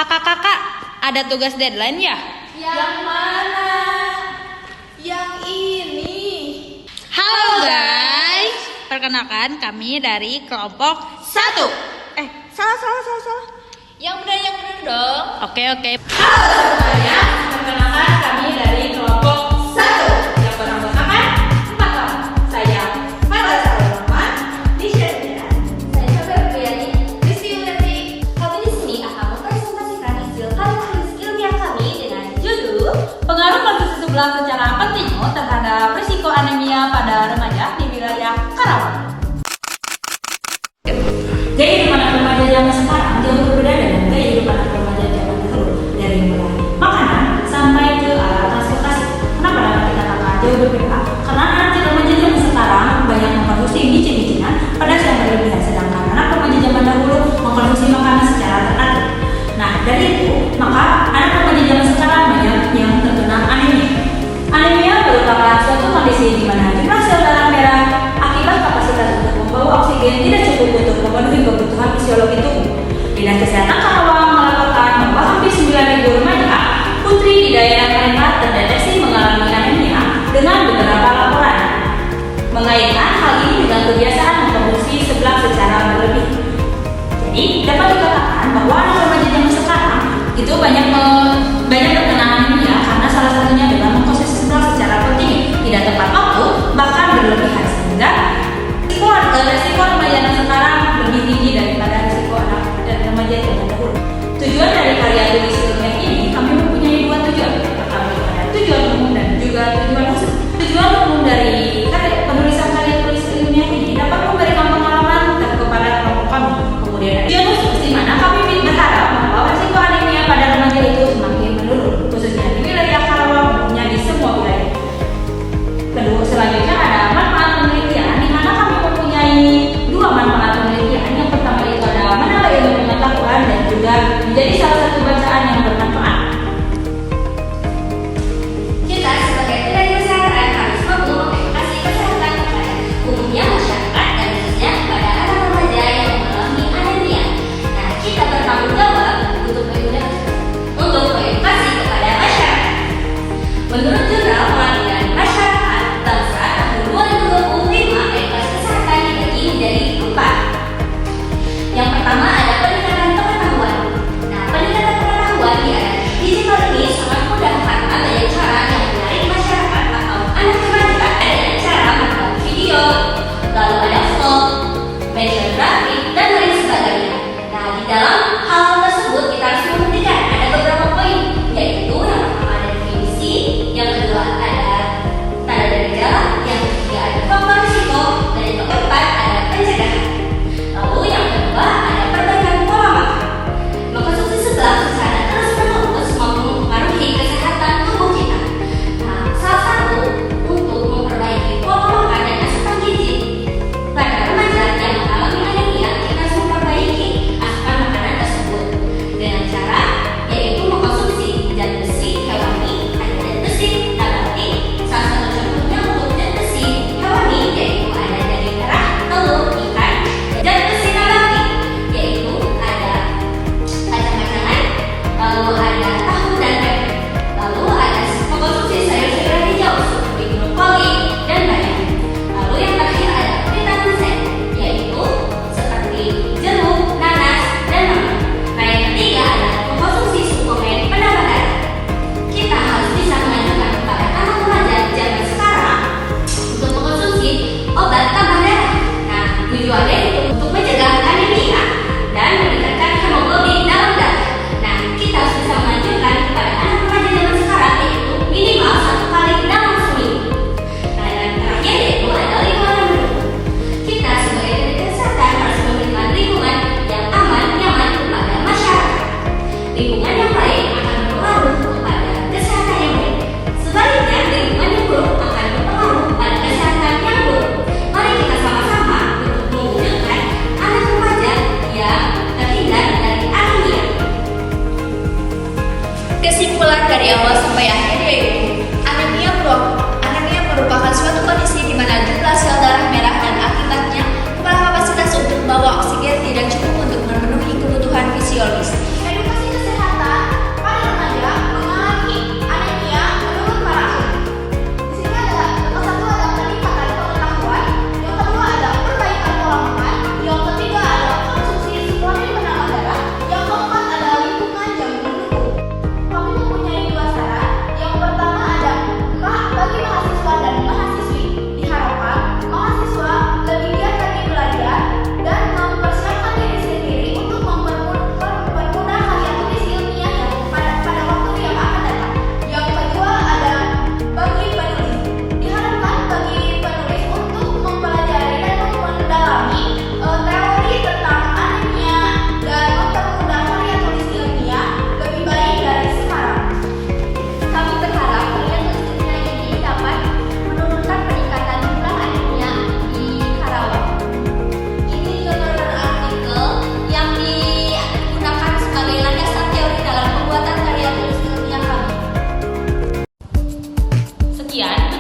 Kakak-kakak, ada tugas deadline ya? Yang mana? Yang ini. Halo guys, perkenalkan kami dari kelompok 1. Salah. Yang benar dong. Oke. Halo semuanya, perkenalkan kami dari kelompok 1 yang beranggotakan 4 orang. Saya Farah Salama, Nisha Dian. Saya Sabar Priyani, Rizky Yulianti. Kami di sini akan mempresentasikan hasil karya tulis ilmiah kami dengan judul Pengaruh konsumsi sebelah secara kontinu terhadap risiko anemia pada remaja di wilayah Karawang. Gaya hidup anak remaja zaman sekarang jauh berbeda dengan gaya hidup anak remaja zaman dahulu, dari mulai makanan sampai ke alat transportasi. Kenapa dapat dikatakan jauh berbeda? Karena anak remaja zaman sekarang banyak mengkonsumsi micin-micinan pada yang berlebihan, sedangkan anak remaja zaman dahulu mengkonsumsi makanan secara teratur. Nah, dari itu, maka anak remaja zaman sekarang banyak yang terkena anemia. Anemia merupakan suatu kondisi di mana jumlah sel darah merah akibat kapasitas untuk membawa oksigen tidak cukup untuk memenuhi kebutuhan fisiologi tubuh. Dinas Kesehatan Karawang melaporkan bahwa hampir 9.000 remaja putri di daerah mereka terdeteksi mengalami anemia dengan beberapa laporan. Mengaitkan hal ini dengan kebiasaan mengkonsumsi seblak secara berlebih. Jadi dapat dikatakan bahwa anak remaja zaman sekarang itu banyak terkena anemia karena salah satunya dengan mengkonsumsi seblak secara kontinu, tidak tepat waktu, bahkan berlebihan, sehingga resiko remaja anak sekarang lebih tinggi daripada resiko anak dan remaja zaman dahulu. Tujuan dari karya tulis ilmiah ini, kami mempunyai 2 tujuan. Pertama, ada tujuan umum dan juga tujuan khusus. Tujuan umum dari penulisan karya tulis ilmiah ini dapat memberikan pengalaman kepada kelompok kami. Kemudian ada tujuan khusus, di mana kami berharap bahwa resiko anemia pada remaja itu semakin menurun, khususnya di wilayah Karawang, umumnya di semua wilayah. Kedua, selanjutnya ada manfaat penelitian, di mana kami mempunyai 2 manfaat penelitian. Yang pertama itu ada menambah ilmu pengetahuan dan juga menjadi salah satu bacaan yang bermanfaat. kita sebagai tenaga kesehatan harus mampu mengedukasi kesehatan kepada umumnya masyarakat dan khususnya kepada anak remaja yang mengalami anemia. Nah, kita bertanggung jawab untuk mengedukasi kepada masyarakat. Menurut Jurnal Pengabdian Masyarakat Bangsa tahun 2025, edukasi kesehatan dibagi menjadi 4. Yang pertama ada peningkatan pengetahuan. Nah, peningkatan pengetahuan di era digital ini sangat mudah karena banyak cara yang menarik masyarakat atau anak remaja. Ada cara membuat video, lalu ada vlog, media grafik, dan lain sebagainya. Nah, di dalam hal tersebut kita harus memperhatikan ada beberapa poin, yaitu yang pertama ada definisi, yang kedua ada tanda dan gejala, yang ketiga ada faktor risiko, dan yang keempat ada pencegahan. Lalu yang kedua ada perbaikan pola makan. Mengkonsumsi seblak secara terus-menerus mempengaruhi kesehatan tubuh kita. Nah, salah satu untuk memperbaiki pola makan dan asupan gizi pada remaja yang mengalami anemia, kita harus memperbaiki asupan makanan tersebut dengan cara yaitu mengkonsumsi zat besi hewani, ada zat besi nabati. Salah satu contohnya untuk zat besi hewani yaitu ada daging merah, telur, ikan. Zat besi nabati yaitu ada kacang-kacangan, lalu ada tahu dan tempe, lalu ada mengkonsumsi sayur-sayuran hijau seperti brokoli dan bayam. Lalu yang terakhir ada vitamin C yaitu seperti jeruk, nanas, dan lemon. Nah, yang ketiga adalah mengkonsumsi suplemen penambah darah. Kita harus bisa mengajukan kepada anak remaja zaman sekarang untuk mengkonsumsi obat tambah darah. Nah, tujuannya itu untuk mencegah anemia dan meningkatkan hemoglobin dalam darah. Nah, kita harus bisa mengajukan kepada anak remaja zaman sekarang yaitu minimal 1 kali dalam seminggu. Nah, yang terakhir yaitu ada lingkungan yang mendukung. Kita sebagai tenaga kesehatan harus memberikan lingkungan yang aman, nyaman kepada masyarakat. Lingkungan yang baik akan berpengaruh kepada kesehatan yang baik. Sebaliknya, lingkungan yang buruk akan berpengaruh pada kesehatan yang buruk. Mari kita sama-sama untuk mewujudkan anak remaja yang terhindar dari anemia. Kesimpulan dari awal sampai akhir yaitu anemia merupakan suatu kondisi di mana jumlah sel darah merah dan akibatnya kepala kapasitas untuk membawa oksigen tidak cukup untuk memenuhi kebutuhan fisiologis. Edukasi kesehatan Sekian